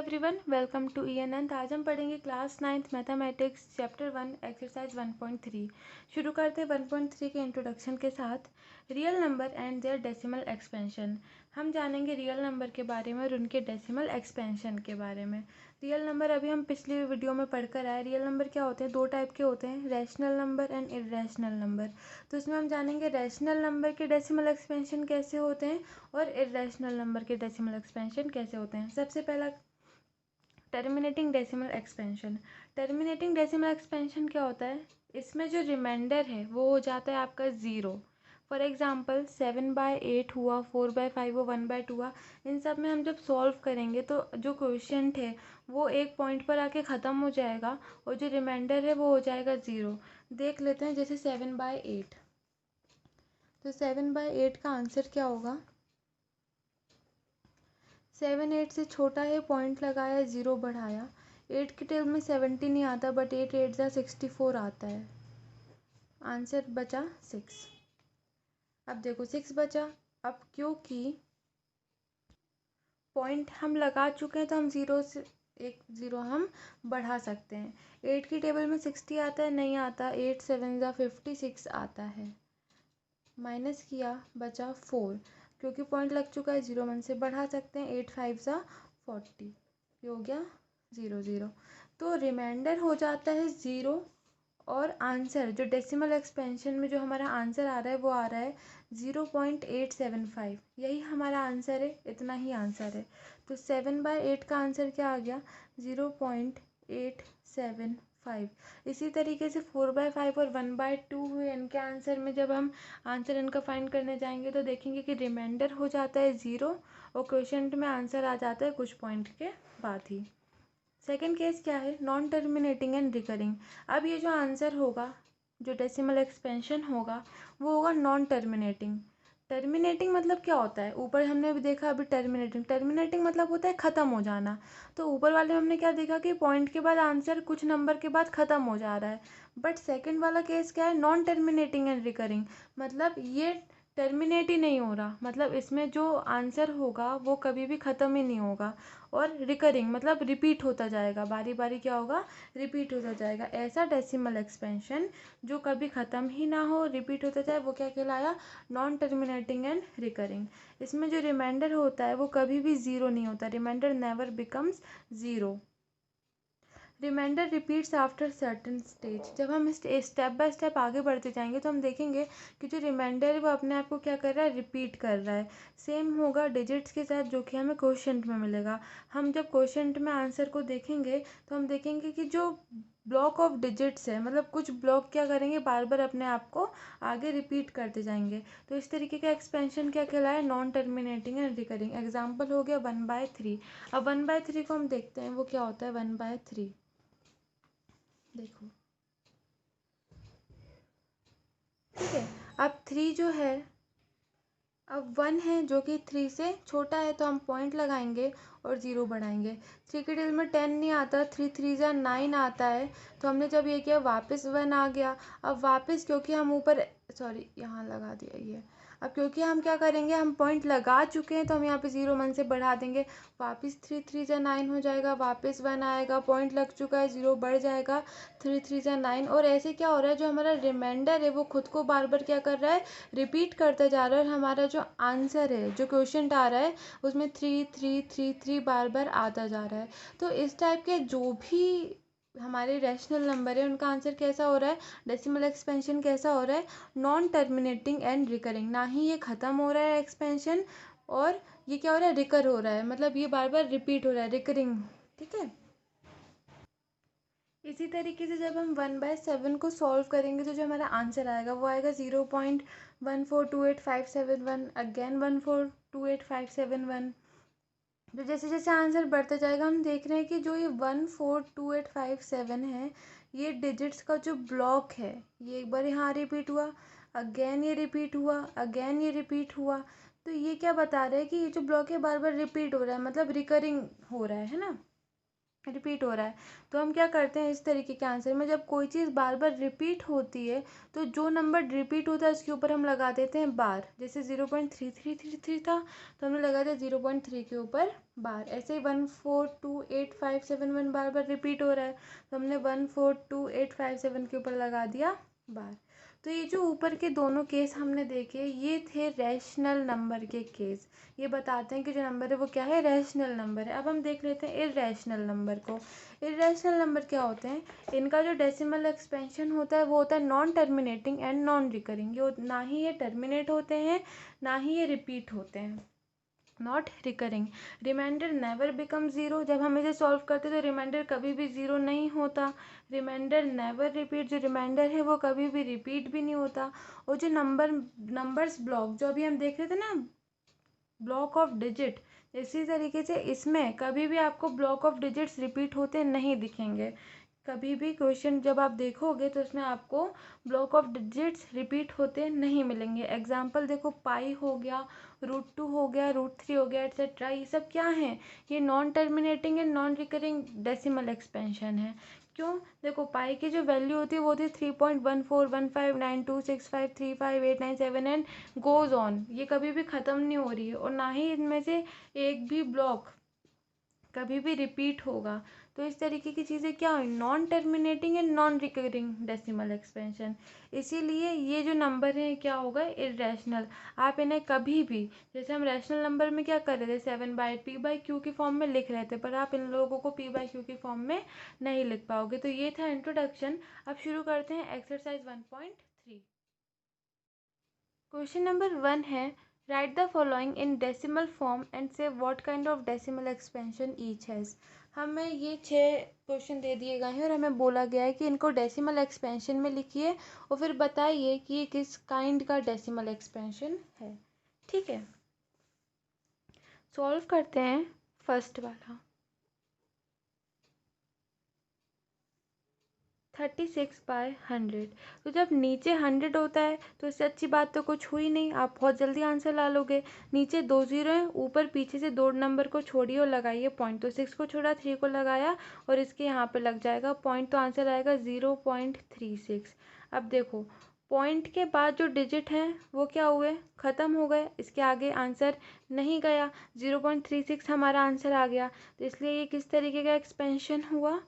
Everyone, welcome to ENN। आज हम पढ़ेंगे class 9th mathematics chapter 1 exercise 1.3। शुरू करते हैं 1.3 के इंट्रोडक्शन के साथ। Real number and their decimal expansion. हम जानेंगे रियल नंबर के बारे में और उनके डेसिमल एक्सपेंशन के बारे में। रियल नंबर अभी हम पिछली वीडियो में पढ़कर आए। रियल नंबर क्या होते हैं? दो टाइप के होते हैं, rational number and irrational number. तो इसमें हम जानेंगे रैशनल नंबर के डेसिमल एक्सपेंशन कैसे होते हैं और इर्रेशनल नंबर के डेसिमल एक्सपेंशन कैसे होते हैं। सबसे पहला terminating decimal expansion. Terminating decimal expansion क्या होता है? इसमें जो रिमाइंडर है वो हो जाता है आपका ज़ीरो। फॉर एग्जांपल 7/8 हुआ, 4/5 हुआ, 1/2 हुआ। इन सब में हम जब सॉल्व करेंगे तो जो क्वोशिएंट है वो एक पॉइंट पर आके ख़त्म हो जाएगा और जो रिमाइंडर है वो हो जाएगा ज़ीरो। देख लेते हैं, जैसे 7/8। तो 7/8 का आंसर क्या होगा? 7 8 से छोटा है, पॉइंट लगाया, ज़ीरो बढ़ाया। 8 के टेबल में 70 नहीं आता, बट 8 8 जा 64 आता है। आंसर बचा 6। अब देखो 6 बचा। अब क्योंकि पॉइंट हम लगा चुके हैं तो हम ज़ीरो से एक ज़ीरो हम बढ़ा सकते हैं। 8 की टेबल में 60 आता है, नहीं आता। 8 7 जा 56 आता है। माइनस किया, बचा 4। क्योंकि पॉइंट लग चुका है, ज़ीरो मन से बढ़ा सकते हैं। 8 5 जा 40, ये हो गया 0 0। तो रिमाइंडर हो जाता है ज़ीरो और आंसर जो डेसिमल एक्सपेंशन में जो हमारा आंसर आ रहा है वो आ रहा है 0.875। यही हमारा आंसर है, इतना ही आंसर है। तो 7/8 का आंसर क्या आ गया? 0.875। इसी तरीके से 4/5 और 1/2 हुए। इनके आंसर में जब हम आंसर इनका फाइंड करने जाएंगे तो देखेंगे कि रिमाइंडर हो जाता है ज़ीरो और क्वोशिएंट में आंसर आ जाता है कुछ पॉइंट के बाद ही। सेकेंड केस क्या है? Non terminating and recurring. अब ये जो आंसर होगा, जो डेसिमल एक्सपेंशन होगा, वो होगा नॉन टर्मिनेटिंग। टर्मिनेटिंग मतलब क्या होता है? ऊपर हमने भी देखा अभी टर्मिनेटिंग। टर्मिनेटिंग मतलब होता है ख़त्म हो जाना। तो ऊपर वाले में हमने क्या देखा कि पॉइंट के बाद आंसर कुछ नंबर के बाद ख़त्म हो जा रहा है। बट सेकंड वाला केस क्या है? Non terminating and recurring. मतलब ये टर्मिनेट ही नहीं हो रहा, मतलब इसमें जो आंसर होगा वो कभी भी ख़त्म ही नहीं होगा। और रिकरिंग मतलब रिपीट होता जाएगा, बारी बारी क्या होगा? रिपीट होता जाएगा। ऐसा डेसिमल एक्सपेंशन जो कभी ख़त्म ही ना हो, रिपीट होता जाए, वो क्या कहलाया? Non terminating and recurring. इसमें जो रिमाइंडर होता है वो कभी भी ज़ीरो नहीं होता। Reminder never becomes zero. Reminder repeats after certain stage. जब हम स्टेप बाय स्टेप आगे बढ़ते जाएंगे तो हम देखेंगे कि जो रिमाइंडर है वो अपने आप को क्या कर रहा है? रिपीट कर रहा है। सेम होगा डिजिट्स के साथ, जो कि हमें क्वोशिएंट में मिलेगा। हम जब क्वोशिएंट में आंसर को देखेंगे तो हम देखेंगे कि जो ब्लॉक ऑफ डिजिट्स है, मतलब कुछ ब्लॉक क्या करेंगे? बार बार अपने आप को आगे रिपीट करते जाएंगे। तो इस तरीके का एक्सपेंशन क्या कहलाया? Non terminating and recurring. Example हो गया 1/3। अब 1/3 को हम देखते हैं वो क्या होता है। 1/3 देखो, ठीक है। अब 3 जो है, अब 1 है जो कि 3 से छोटा है, तो हम पॉइंट लगाएंगे और 0 बढ़ाएंगे। 3 के टेबल में 10 नहीं आता, 3 3 जा 9 आता है। तो हमने जब ये किया वापस 1 आ गया। अब वापस क्योंकि हम ऊपर, सॉरी यहाँ लगा दिया ये। अब क्योंकि हम क्या करेंगे, हम पॉइंट लगा चुके हैं तो हम यहाँ पे 0 मन से बढ़ा देंगे। वापस 3 3 जा 9 हो जाएगा, वापस 1 आएगा, पॉइंट लग चुका है, 0 बढ़ जाएगा, 3 3 जा 9। और ऐसे क्या हो रहा है, जो हमारा रिमाइंडर है वो खुद को बार बार क्या कर रहा है? रिपीट करता जा रहा है। और हमारा जो आंसर है, जो क्वेश्चन आ रहा है, उसमें 3 3 3 3 बार बार आता जा रहा है। तो इस टाइप के जो भी हमारे रैशनल नंबर है उनका आंसर कैसा हो रहा है? डेसिमल एक्सपेंशन कैसा हो रहा है? Non terminating and recurring. ना ही ये ख़त्म हो रहा है एक्सपेंशन, और ये क्या हो रहा है? रिकर हो रहा है, मतलब ये बार बार रिपीट हो रहा है, रिकरिंग। ठीक है। इसी तरीके से जब हम 1/7 को सॉल्व करेंगे तो जो हमारा आंसर आएगा वो आएगा 0.1428571। अगेन 1428571। तो जैसे जैसे आंसर बढ़ता जाएगा हम देख रहे हैं कि जो ये 1428571 है, ये डिजिट्स का जो ब्लॉक है, ये एक बार यहाँ रिपीट हुआ, अगेन ये रिपीट हुआ, अगेन ये रिपीट हुआ। तो ये क्या बता रहा है कि ये जो ब्लॉक है बार बार रिपीट हो रहा है, मतलब रिकरिंग हो रहा है ना। रिपीट हो रहा है। तो हम क्या करते हैं, इस तरीके के आंसर में जब कोई चीज़ बार बार रिपीट होती है तो जो नंबर रिपीट होता है उसके ऊपर हम लगा देते हैं बार। जैसे 0.3333 था तो हमने लगा दिया 0.3 के ऊपर बार। ऐसे ही 1428571 बार बार रिपीट हो रहा है तो हमने 1428571 के ऊपर लगा दिया बार। तो ये जो ऊपर के दोनों केस हमने देखे ये थे रैशनल नंबर के केस। ये बताते हैं कि जो नंबर है वो क्या है, रैशनल नंबर है। अब हम देख लेते हैं इर्रेशनल नंबर को। इर्रेशनल नंबर क्या होते हैं, इनका जो डेसिमल एक्सपेंशन होता है वो होता है non terminating and non recurring. ये ना ही ये टर्मिनेट होते हैं ना ही ये रिपीट होते हैं, not recurring. Reminder never become zero, जब हम इसे सॉल्व करते तो रिमाइंडर कभी भी ज़ीरो नहीं होता। रिमाइंडर नेवर रिपीट, जो रिमाइंडर है वो कभी भी रिपीट भी नहीं होता। और जो नंबर्स ब्लॉक जो अभी हम देख रहे थे ना, ब्लॉक ऑफ डिजिट, इसी तरीके से इसमें कभी भी आपको ब्लॉक ऑफ डिजिट्स रिपीट होते नहीं दिखेंगे। कभी भी क्वेश्चन जब आप देखोगे तो इसमें आपको ब्लॉक ऑफ डिजिट्स रिपीट होते नहीं मिलेंगे। एग्जाम्पल देखो, पाई हो गया, √2 हो गया, √3 हो गया, एट्सेट्रा, ये सब क्या है, ये non terminating and non recurring decimal expansion है। क्यों, देखो पाई की जो वैल्यू होती है वो होती है 3.141592653589 एंड गोज ऑन, ये कभी भी ख़त्म नहीं हो रही है और ना ही इनमें से एक भी ब्लॉक कभी भी रिपीट होगा। तो इस तरीके की चीज़ें क्या हुई, non terminating and non recurring decimal expansion. इसीलिए ये जो नंबर हैं क्या होगा, इर्रेशनल। आप इन्हें कभी भी, जैसे हम रैशनल नंबर में क्या कर रहे थे, 7/p/q की फॉर्म में लिख रहे थे, पर आप इन लोगों को p/q की फॉर्म में नहीं लिख पाओगे। तो ये था इंट्रोडक्शन। अब शुरू करते हैं एक्सरसाइज 1.3। क्वेश्चन नंबर 1 है, write the following in decimal form and say what kind of decimal expansion each has. हमें ये 6 क्वेश्चन दे दिए गए हैं और हमें बोला गया है कि इनको डेसिमल एक्सपेंशन में लिखिए और फिर बताइए कि ये किस काइंड का डेसिमल एक्सपेंशन है। ठीक है, सॉल्व करते हैं फर्स्ट वाला। 36/100। तो जब नीचे 100 होता है तो इससे अच्छी बात तो कुछ हुई नहीं, आप बहुत जल्दी आंसर ला लोगे। नीचे 2 ज़ीरो हैं, ऊपर पीछे से 2 नंबर को छोड़िए और लगाइए पॉइंट। तो 6 को छोड़ा, 3 को लगाया और इसके यहाँ पे लग जाएगा पॉइंट, तो आंसर आएगा 0.36। अब देखो पॉइंट के बाद जो डिजिट हैं वो क्या हुए, ख़त्म हो गए, इसके आगे आंसर नहीं गया। 0.36 हमारा आंसर आ गया। तो इसलिए ये किस तरीके का एक्सपेंशन हुआ,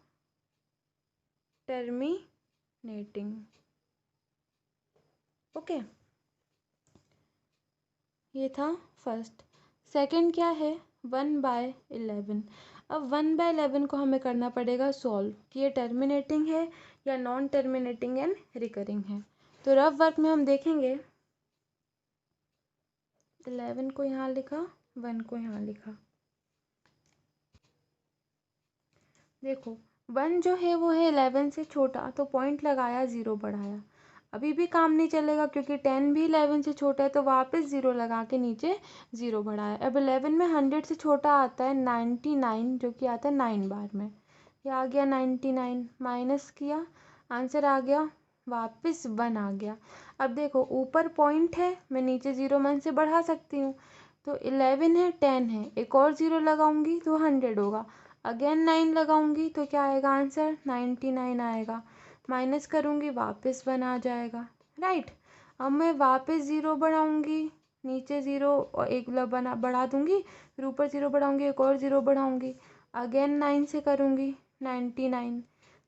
टर्मिनेटिंग। ओके, ये था फर्स्ट। सेकंड क्या है, 1/11। अब 1/11 को हमें करना पड़ेगा सॉल्व कि ये टर्मिनेटिंग है या नॉन टर्मिनेटिंग एंड रिकरिंग है। तो रफ वर्क में हम देखेंगे, 11 को यहाँ लिखा, 1 को यहाँ लिखा। देखो 1 जो है वो है 11 से छोटा, तो पॉइंट लगाया, 0 बढ़ाया। अभी भी काम नहीं चलेगा क्योंकि 10 भी 11 से छोटा है, तो वापस 0 लगा के नीचे 0 बढ़ाया। अब 11 में 100 से छोटा आता है 99, जो कि आता है 9 बार में। ये आ गया 99, माइनस किया, आंसर आ गया, वापस 1 आ गया। अब देखो ऊपर पॉइंट है, मैं नीचे 0 मन से बढ़ा सकती हूँ। तो 11 है, 10 है, एक और 0 लगाऊंगी तो 100 होगा। अगेन 9 लगाऊंगी तो क्या आएगा आंसर, 99 आएगा। माइनस करूंगी वापस 1 आ जाएगा, राइट। अब मैं वापस 0 बढ़ाऊंगी, नीचे 0 और एक बना बढ़ा दूंगी, फिर ऊपर 0 बढ़ाऊंगी, एक और 0 बढ़ाऊंगी, अगेन 9 से करूंगी 99।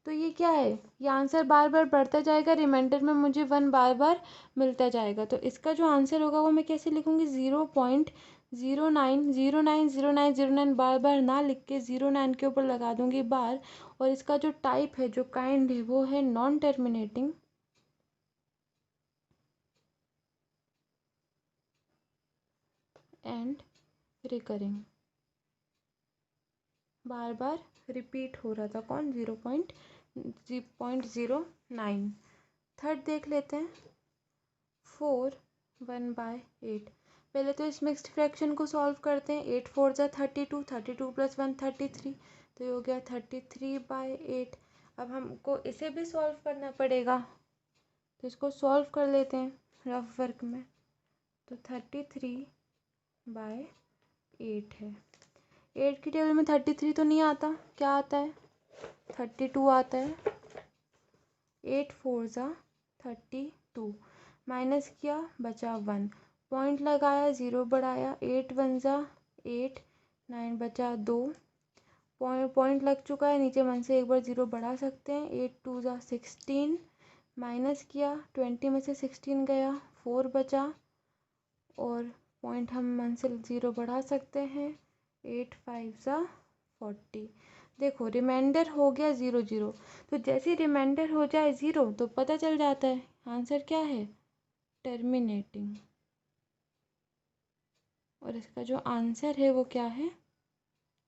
तो ये क्या है, ये आंसर बार बार बढ़ता जाएगा, रिमाइंडर में मुझे 1 बार बार मिलता जाएगा। तो इसका जो आंसर होगा वो मैं कैसे लिखूंगी, 0.09090909 बार बार ना लिख के 09 के ऊपर लगा दूंगी बार। और इसका जो टाइप है, जो काइंड है, वो है non terminating and recurring. Bar bar repeat हो रहा था, कौन, 0.09। थर्ड देख लेते हैं, 4 1/8। पहले तो इस मिक्स्ड फ्रैक्शन को सॉल्व करते हैं। 8 4 जा 32, 32 + 1 33, तो ये हो गया 33/8। अब हमको इसे भी सॉल्व करना पड़ेगा, तो इसको सॉल्व कर लेते हैं रफ वर्क में। तो 33/8 है। 8 की टेबल में 33 तो नहीं आता, क्या आता है, 32 आता है। 8 4 ज़ा 32, माइनस किया बचा 1, पॉइंट लगाया 0 बढ़ाया, 8 1 ज़ा 8, 9 बचा 2, पॉइंट लग चुका है, नीचे 1 से एक बार 0 बढ़ा सकते हैं। 8 2 ज़ा 16, माइनस किया 20 में से 16 गया, 4 बचा, और पॉइंट हम 1 से 0 बढ़ा सकते हैं। 8 5 ज़ा 40। देखो रिमाइंडर हो गया 0 0। तो जैसे रिमाइंडर हो जाए 0 तो पता चल जाता है आंसर क्या है, टर्मिनेटिंग। और इसका जो आंसर है वो क्या है,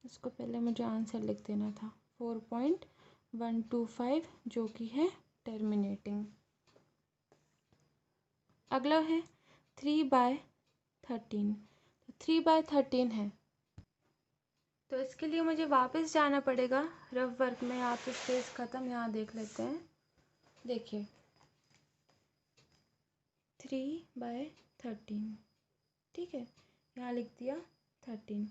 इसको पहले मुझे आंसर लिख देना था, 4.125 जो कि है टर्मिनेटिंग। अगला है 3/13। 3/13 है, तो इसके लिए मुझे वापस जाना पड़ेगा रफ वर्क में। यहाँ पे स्पेस ख़त्म, यहाँ देख लेते हैं। देखिए 3/13, ठीक है, यहाँ लिख दिया 13।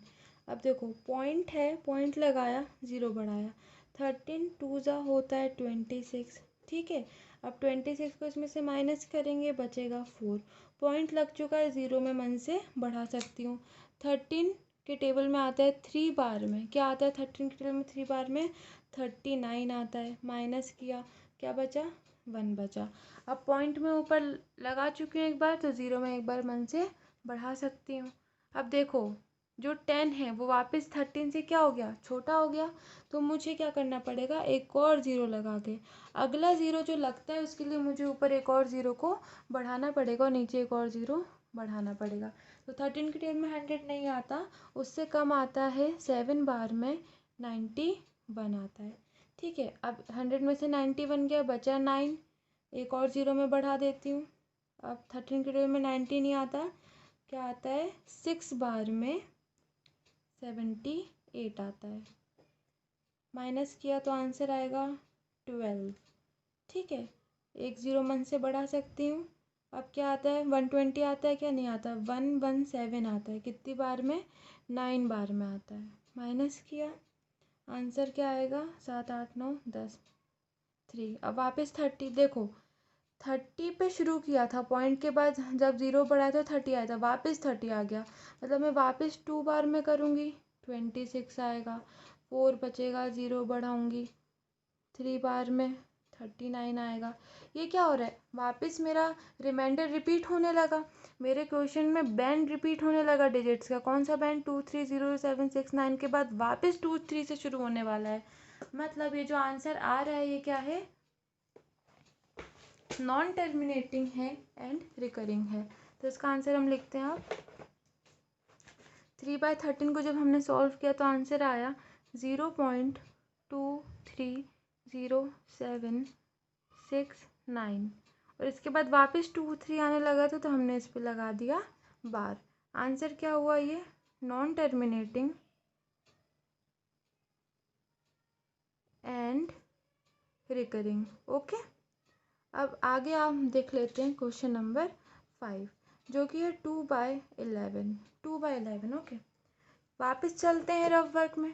अब देखो पॉइंट है, पॉइंट लगाया 0 बढ़ाया, 13 2 ज़ा होता है 26, ठीक है। अब 26 को इसमें से माइनस करेंगे, बचेगा 4, पॉइंट लग चुका है 0 में, 1 से बढ़ा सकती हूँ। 13 के टेबल में आता है 3 बार में, क्या आता है 13 के टेबल में 3 बार में, 39 आता है, माइनस किया क्या बचा, 1 बचा। अब पॉइंट में ऊपर लगा चुकी हूँ एक बार, तो 0 में एक बार 1 से बढ़ा सकती हूँ। अब देखो जो 10 है वो वापस 13 से क्या हो गया, छोटा हो गया, तो मुझे क्या करना पड़ेगा, एक और 0 लगा के अगला 0 जो लगता है उसके लिए मुझे ऊपर एक और 0 को बढ़ाना पड़ेगा और नीचे एक और 0 बढ़ाना पड़ेगा। तो 13 के टेबल में 100 नहीं आता, उससे कम आता है, 7 बार में 91 आता है, ठीक है। अब 100 में से 90 बन गया, बचा 9, एक और 0 में बढ़ा देती हूँ। अब 13 के टेबल में 90 नहीं आता, क्या आता है, 6 बार में 78 आता है, माइनस किया तो आंसर आएगा 12, ठीक है। एक 0 1 से बढ़ा सकती हूँ। अब क्या आता है, 120 आता है, क्या नहीं आता, 117 आता है, कितनी बार में, 9 बार में आता है, माइनस किया आंसर क्या आएगा, 7 8 9 10 3। अब वापस 30, देखो 30 पे शुरू किया था, पॉइंट के बाद जब 0 बढ़ाया था 30 आया था, वापस 30 आ गया, मतलब मैं वापस 2 बार में करूँगी, 26 आएगा, 4 बचेगा, 0 बढ़ाऊँगी, 3 बार में 39 आएगा। ये क्या हो रहा है, वापस मेरा रिमाइंडर रिपीट होने लगा, मेरे क्वेश्चन में बैंड रिपीट होने लगा डिजिट्स का। कौन सा बैंड, 2 3 0 7 6 9 के बाद वापस 2 3 से शुरू होने वाला है। मतलब ये जो आंसर आ रहा है ये क्या है, नॉन टर्मिनेटिंग है एंड रिकरिंग है। तो इसका आंसर हम लिखते हैं। अब 3/13 को जब हमने सॉल्व किया तो आंसर आया 0.23069, और इसके बाद वापस 2 3 आने लगा था, तो हमने इस पे लगा दिया बार। आंसर क्या हुआ, ये non terminating and recurring. Okay, अब आगे आप देख लेते हैं क्वेश्चन नंबर 5, जो कि है 2/11। 2/11, ओके। वापस चलते हैं रफ वर्क में।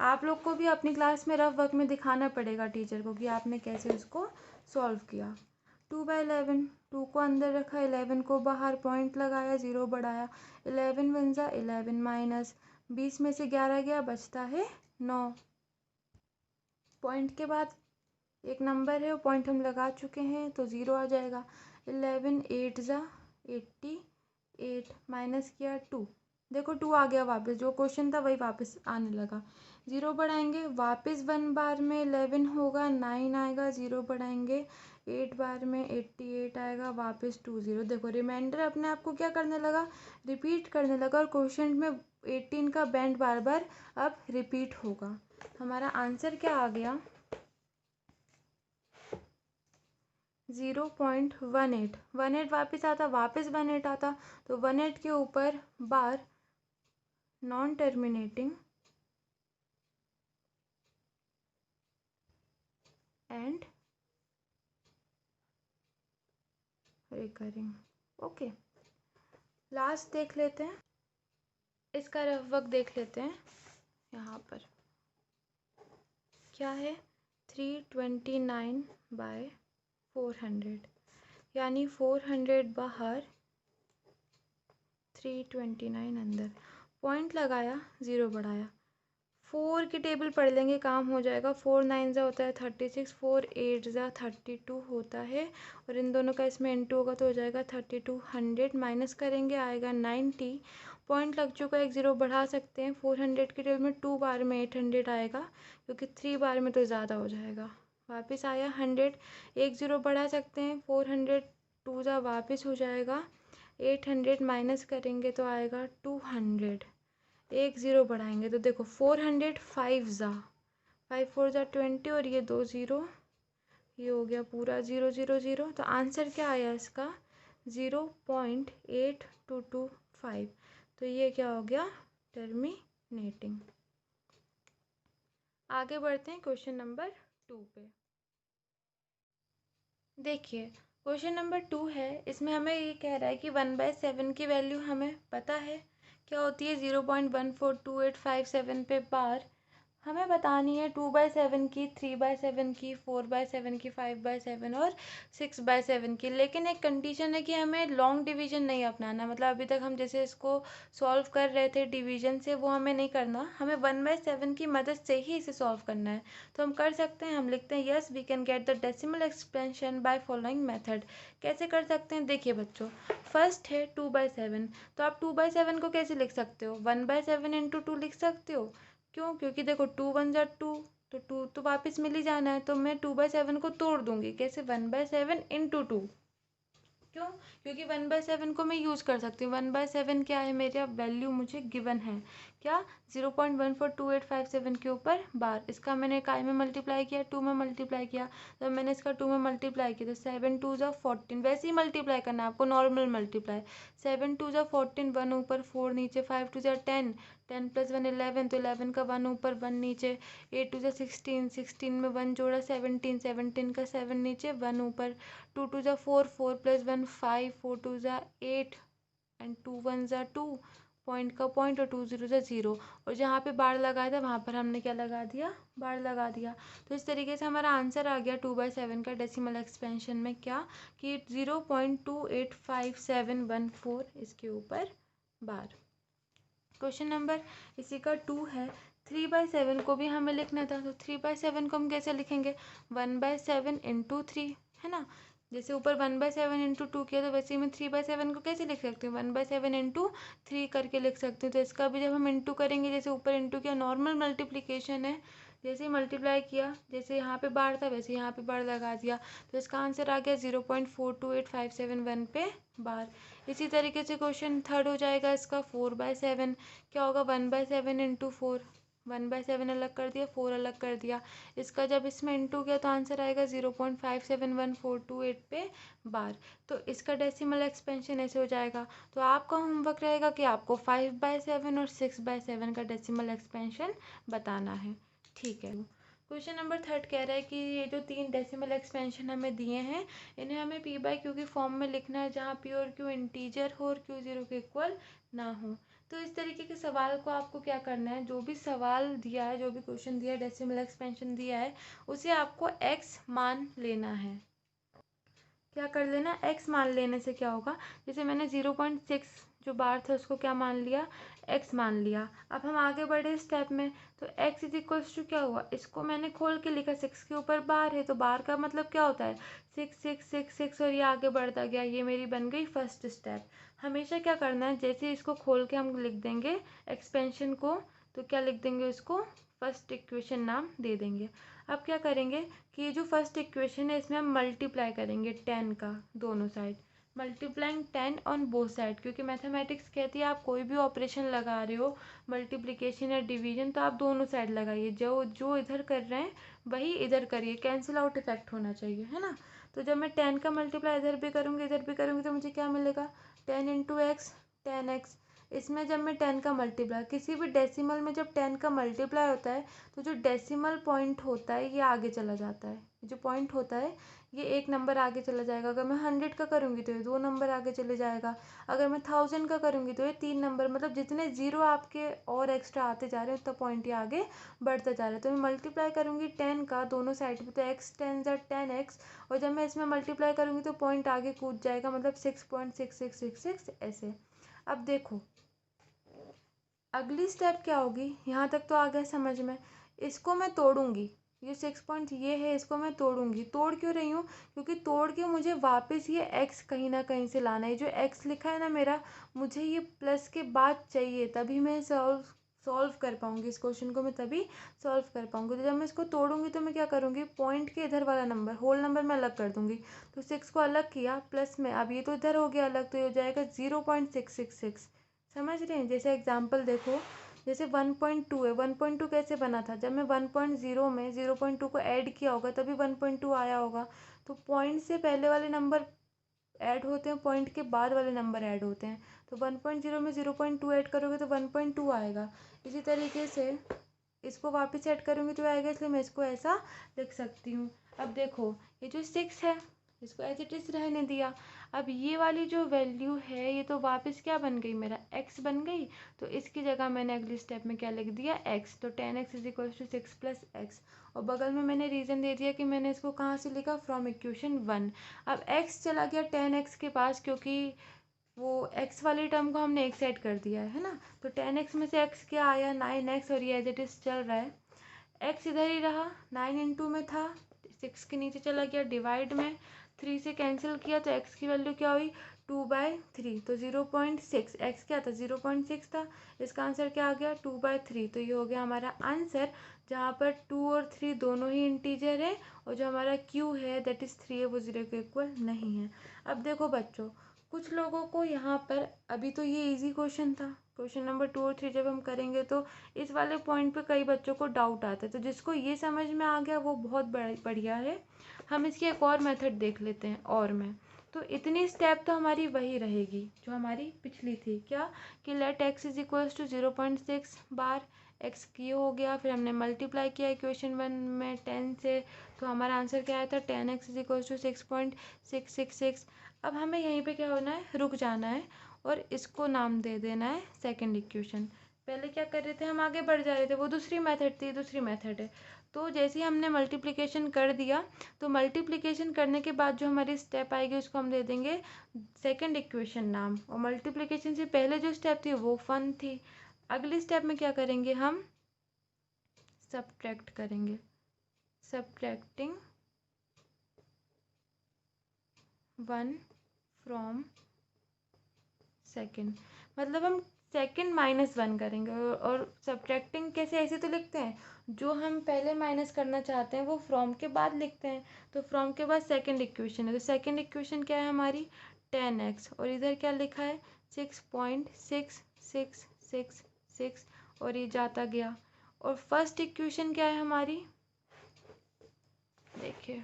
आप लोग को भी अपनी क्लास में रफ वर्क में दिखाना पड़ेगा टीचर को कि आपने कैसे उसको सॉल्व किया। 2/11, 2 को अंदर रखा, 11 को बाहर, पॉइंट लगाया, 0 बढ़ाया, 11 1 ज़ा 11, माइनस 20 में से 11 गया, बचता है 9। पॉइंट के बाद एक नंबर है, वो पॉइंट हम लगा चुके हैं, तो 0 आ जाएगा। 11 8 ज़ा 88, माइनस किया 2, देखो 2 आ गया वापस, जो क्वेश्चन था वही वापस आने लगा। 0 बढ़ाएंगे, वापस 1 बार में 11 होगा, 9 आएगा, 0 बढ़ाएंगे 8 बार में 88 आएगा, वापस 2 0। देखो रिमाइंडर अपने आप को क्या करने लगा, रिपीट करने लगा, और क्वेश्चन में 18 का बैंड बार बार अब रिपीट होगा। हमारा आंसर क्या आ गया, 0.18। 18 वापस आता, वापस 18 आता, तो 18 के ऊपर bar non terminating and recurring. Okay, last देख लेते हैं, इसका रफ वर्क देख लेते हैं यहाँ पर। क्या है 329/400, यानी 400 बाहर 329 अंदर। पॉइंट लगाया, ज़ीरो बढ़ाया, 4 की टेबल पढ़ लेंगे, काम हो जाएगा। 4 9 ज़ा होता है 36, 4 8 ज़ा 32 होता है, और इन दोनों का इसमें इंटू होगा तो हो जाएगा 32। 100 माइनस करेंगे आएगा 90। पॉइंट लग चुका है, एक ज़ीरो बढ़ा सकते हैं। 400 की टेबल में 2 बार में 800 आएगा, क्योंकि 3 बार में तो ज़्यादा हो जाएगा। वापस आया 100, एक ज़ीरो बढ़ा सकते हैं। 400 2 ज़ा वापस हो जाएगा। 800 माइनस करेंगे तो आएगा 200। एक ज़ीरो बढ़ाएंगे तो देखो 400 5 ज़ा 5 4 ज़ा 20, और ये 2 ज़ीरो, ये हो गया पूरा 0 0 0। तो आंसर क्या आया इसका 0.8225। तो ये क्या हो गया टर्मिनेटिंग। आगे बढ़ते हैं क्वेश्चन नंबर 2 पे। देखिए क्वेश्चन नंबर 2 है, इसमें हमें ये कह रहा है कि 1/7 की वैल्यू हमें पता है क्या होती है 0.142857 पे बार। हमें बतानी है 2/7 की, 3/7 की, 4/7 की, 5/7 और 6/7 की। लेकिन एक कंडीशन है कि हमें लॉन्ग डिवीजन नहीं अपनाना, मतलब अभी तक हम जैसे इसको सॉल्व कर रहे थे डिवीजन से, वो हमें नहीं करना, हमें 1/7 की मदद से ही इसे सॉल्व करना है। तो हम कर सकते हैं, हम लिखते हैं yes we can get the decimal expansion by following method. कैसे कर सकते हैं, देखिए बच्चों, फर्स्ट है 2/7, तो आप 2/7 को कैसे लिख सकते हो, 1/7 इंटू 2 लिख सकते हो। क्यों, क्योंकि देखो 2 1 ज़ा 2, तो 2 तो वापस मिल ही जाना है, तो मैं 2/7 को तोड़ दूंगी, कैसे 1/7 इंटू 2। क्यों, क्योंकि 1/7 को मैं यूज़ कर सकती हूँ। 1/7 क्या है, मेरा वैल्यू मुझे गिवन है क्या 0.142857 के ऊपर बार। इसका मैंने काय में मल्टीप्लाई किया, 2 में मल्टीप्लाई किया, तो मैंने इसका 2 में मल्टीप्लाई किया तो 7 2 ज़ा 14। वैसे ही मल्टीप्लाई करना है आपको, नॉर्मल मल्टीप्लाई। 7 2 ज़ा 14, 1 ऊपर 4 नीचे, 5 2 ज़ा 10, 10 + 1 11, तो 11 का 1 ऊपर 1 नीचे, 8 2 ज़ा 16, 16 में 1 जोड़ा 17, 17 का 7 नीचे 1 ऊपर, 2 2 ज़ा 4, 4 + 1 5, 4 2 ज़ा 8 एंड 2 1 ज़ा 2, पॉइंट का पॉइंट, और 2 0 ज़ा 0, और जहाँ पे बार लगाया था वहाँ पर हमने क्या लगा दिया, बार लगा दिया। तो इस तरीके से हमारा आंसर आ गया 2/7 का डेसिमल एक्सपेंशन में क्या कि 0.285714 इसके ऊपर बार। क्वेश्चन नंबर इसी का 2 है, 3/7 को भी हमें लिखना था, तो 3/7 को हम कैसे लिखेंगे, 1/7 इंटू 3, है ना। जैसे ऊपर 1/7 इंटू 2 किया, तो वैसे ही मैं 3/7 को कैसे लिख सकती हूँ, 1/7 इंटू 3 करके लिख सकती हूँ। तो इसका भी जब हम इंटू करेंगे, जैसे ऊपर इंटू किया, नॉर्मल मल्टीप्लिकेशन है, जैसे ही मल्टीप्लाई किया, जैसे यहाँ पे बार था वैसे यहाँ पे बार लगा दिया, तो इसका आंसर आ गया 0.428571 पे बार। इसी तरीके से क्वेश्चन थर्ड हो जाएगा इसका 4/7, क्या होगा 1/7 इंटू 4, 1/7 अलग कर दिया, 4 अलग कर दिया, इसका जब इसमें इंटू किया तो आंसर आएगा 0.571428 पे बार। तो इसका डेसिमल एक्सपेंशन ऐसे हो जाएगा। तो आपका होमवर्क रहेगा कि आपको 5/7 और 6/7 का डेसिमल एक्सपेंशन बताना है, ठीक है। क्वेश्चन नंबर थर्ड कह रहा है कि ये जो 3 डेसिमल एक्सपेंशन हमें दिए हैं, इन्हें हमें p/q की फॉर्म में लिखना है, जहाँ p और q इंटीजर हो और q 0 के इक्वल ना हो। तो इस तरीके के सवाल को आपको क्या करना है, जो भी सवाल दिया है, जो भी क्वेश्चन दिया है, डेसिमल एक्सपेंशन दिया है, उसे आपको x मान लेना है। क्या कर लेना, x मान लेने से क्या होगा, जैसे मैंने 0.6 जो बार था उसको क्या मान लिया, x मान लिया। अब हम आगे बढ़े स्टेप में, तो x इज इक्वल्स टू क्या हुआ, इसको मैंने खोल के लिखा, 6 के ऊपर बार है, तो बार का मतलब क्या होता है 6 6 6 6, और ये आगे बढ़ता गया, ये मेरी बन गई फर्स्ट स्टेप। हमेशा क्या करना है, जैसे इसको खोल के हम लिख देंगे एक्सपेंशन को, तो क्या लिख देंगे, उसको फर्स्ट इक्वेशन नाम दे देंगे। अब क्या करेंगे कि ये जो फर्स्ट इक्वेशन है इसमें हम मल्टीप्लाई करेंगे 10 का दोनों side, multiplying 10 on both side, क्योंकि मैथमेटिक्स कहती है आप कोई भी ऑपरेशन लगा रहे हो, मल्टीप्लिकेशन या डिवीजन, तो आप दोनों साइड लगाइए, जो जो इधर कर रहे हैं वही इधर करिए, कैंसिल आउट इफेक्ट होना चाहिए, है ना। तो जब मैं 10 का मल्टीप्लाई इधर भी करूँगी इधर भी करूँगी, तो मुझे क्या मिलेगा 10 इंटू एक्स 10x। इसमें जब मैं 10 का मल्टीप्लाई, किसी भी डेसिमल में जब 10 का मल्टीप्लाई होता है, तो जो डेसिमल पॉइंट होता है ये आगे चला जाता है, जो पॉइंट होता है ये एक नंबर आगे चला जाएगा। अगर मैं 100 का करूँगी तो ये 2 नंबर आगे चले जाएगा। अगर मैं 1000 का करूँगी तो ये 3 नंबर, मतलब जितने ज़ीरो आपके और एक्स्ट्रा आते जा रहे हैं उतना पॉइंट ये आगे बढ़ता जा रहा है। तो मैं मल्टीप्लाई करूँगी 10 का दोनों साइड पे, तो x 10 ज़ा 10x, और जब मैं इसमें मल्टीप्लाई करूँगी तो पॉइंट आगे कूद जाएगा, मतलब 6.6666 ऐसे। अब देखो अगली स्टेप क्या होगी, यहाँ तक तो आ गया समझ में। इसको मैं तोड़ूंगी, ये 6 पॉइंट ये है, इसको मैं तोड़ूंगी। तोड़ क्यों रही हूँ, क्योंकि तोड़ के मुझे वापस ये x कहीं ना कहीं से लाना है। जो x लिखा है ना मेरा, मुझे ये प्लस के बाद चाहिए, तभी मैं सॉल्व कर पाऊंगी इस क्वेश्चन को, मैं तभी सॉल्व कर पाऊंगी। तो जब मैं इसको तोड़ूंगी तो मैं क्या करूँगी, पॉइंट के इधर वाला नंबर, होल नंबर मैं अलग कर दूंगी। तो 6 को अलग किया प्लस में, अब ये तो इधर हो गया अलग, तो ये हो जाएगा 0.666। समझ रहे हैं। जैसे एग्जाम्पल देखो, जैसे 1.2 है, 1.2 कैसे बना था, जब मैं 1.0 में 0.2 को ऐड किया होगा तभी 1.2 आया होगा। तो पॉइंट से पहले वाले नंबर ऐड होते हैं, पॉइंट के बाद वाले नंबर ऐड होते हैं। तो 1.0 में 0.2 ऐड करोगे तो 1.2 आएगा। इसी तरीके से इसको वापस ऐड करूँगी तो आएगा, इसलिए मैं इसको ऐसा लिख सकती हूँ। अब देखो ये जो 6 है इसको एज इट इज़ रहने दिया। अब ये वाली जो वैल्यू है ये तो वापस क्या बन गई, मेरा x बन गई। तो इसकी जगह मैंने अगली स्टेप में क्या लिख दिया, x। तो 10x is equal to 6 plus x, और बगल में मैंने रीज़न दे दिया कि मैंने इसको कहाँ से लिखा, फ्रॉम इक्वेशन 1। अब x चला गया 10x के पास, क्योंकि वो x वाली टर्म को हमने एक साइड कर दिया है ना। तो 10x में से x क्या आया, 9x, और ये एज इट इज़ चल रहा है। x इधर ही रहा, 9 इंटू में था, 6 के नीचे चला गया, डिवाइड में 3 से कैंसिल किया तो x की वैल्यू क्या हुई, 2/3। तो 0.6, x क्या था 0.6 था, इसका आंसर क्या आ गया 2/3। तो ये हो गया हमारा आंसर, जहाँ पर 2 और 3 दोनों ही इंटीजर है, और जो हमारा q है दैट इज़ 3 है, वो 0 के इक्वल नहीं है। अब देखो बच्चों, कुछ लोगों को यहाँ पर, अभी तो ये इजी क्वेश्चन था, क्वेश्चन नंबर 2 और 3 जब हम करेंगे तो इस वाले पॉइंट पे कई बच्चों को डाउट आता है। तो जिसको ये समझ में आ गया वो बहुत बढ़िया है। हम इसकी एक और मेथड देख लेते हैं, और में तो इतनी स्टेप तो हमारी वही रहेगी जो हमारी पिछली थी, क्या कि let x is equals to 0.6 bar x की हो गया, फिर हमने मल्टीप्लाई किया इक्वेशन 1 में 10 से, तो हमारा आंसर क्या आया था 10x इज इक्वल्स टू 6.666। अब हमें यहीं पे क्या होना है, रुक जाना है, और इसको नाम दे देना है सेकंड इक्वेशन। पहले क्या कर रहे थे, हम आगे बढ़ जा रहे थे, वो दूसरी मेथड थी, दूसरी मेथड है। तो जैसे ही हमने मल्टीप्लिकेशन कर दिया, तो मल्टीप्लिकेशन करने के बाद जो हमारी स्टेप आएगी उसको हम दे देंगे सेकंड इक्वेशन नाम, और मल्टीप्लिकेशन से पहले जो स्टेप थी वो फन थी। अगली स्टेप में क्या करेंगे, हम सब्ट्रैक्ट करेंगे, सब्ट्रैक्टिंग 1 फ्रॉम सेकंड, मतलब हम सेकंड -1 करेंगे। और सब्ट्रैक्टिंग कैसे, ऐसे तो लिखते हैं, जो हम पहले माइनस करना चाहते हैं वो फ्रॉम के बाद लिखते हैं। तो फ्रॉम के बाद सेकंड इक्वेशन है, तो सेकंड इक्वेशन क्या है हमारी 10x, और इधर क्या लिखा है 6.6666, और ये जाता गया। और फर्स्ट इक्वेशन क्या है हमारी, देखिए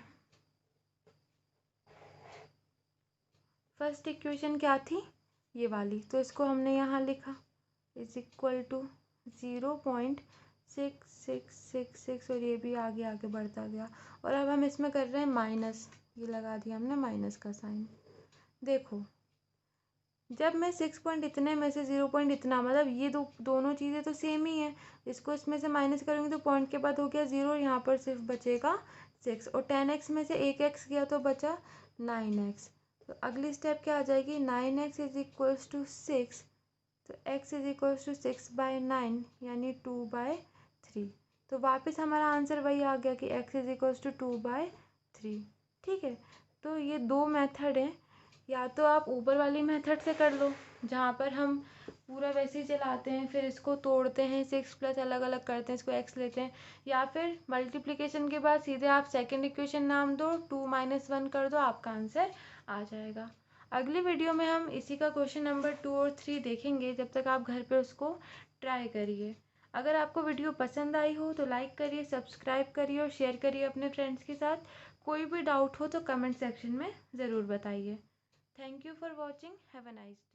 फर्स्ट इक्वेशन क्या थी, ये वाली, तो इसको हमने यहाँ लिखा इज इक्वल टू 0.6666, और ये भी आगे आगे बढ़ता गया। और अब हम इसमें कर रहे हैं माइनस, ये लगा दिया हमने माइनस का साइन। देखो जब मैं 6 पॉइंट इतने में से 0 पॉइंट इतना, मतलब ये दोनों चीज़ें तो सेम ही है, इसको इसमें से माइनस करूँगी तो पॉइंट के बाद हो गया 0, यहाँ पर सिर्फ बचेगा 6, और 10x में से एक x गया तो बचा 9x। तो अगली स्टेप क्या आ जाएगी, 9x इज इक्वल्स टू 6, तो x इज इक्वल्स टू 6/9 यानी 2/3। तो वापस हमारा आंसर वही आ गया कि x इज इक्वल्स टू 2/3। ठीक है, तो ये दो मेथड हैं, या तो आप ऊपर वाली मेथड से कर लो जहाँ पर हम पूरा वैसे ही चलाते हैं, फिर इसको तोड़ते हैं, 6 प्लस अलग अलग करते हैं, इसको x लेते हैं, या फिर मल्टीप्लिकेशन के बाद सीधे आप सेकंड इक्वेशन नाम दो, 2 - 1 कर दो, आपका आंसर आ जाएगा। अगली वीडियो में हम इसी का क्वेश्चन नंबर 2 और 3 देखेंगे, जब तक आप घर पे उसको ट्राई करिए। अगर आपको वीडियो पसंद आई हो तो लाइक करिए, सब्सक्राइब करिए और शेयर करिए अपने फ्रेंड्स के साथ। कोई भी डाउट हो तो कमेंट सेक्शन में ज़रूर बताइए। Thank you for watching, have a nice day.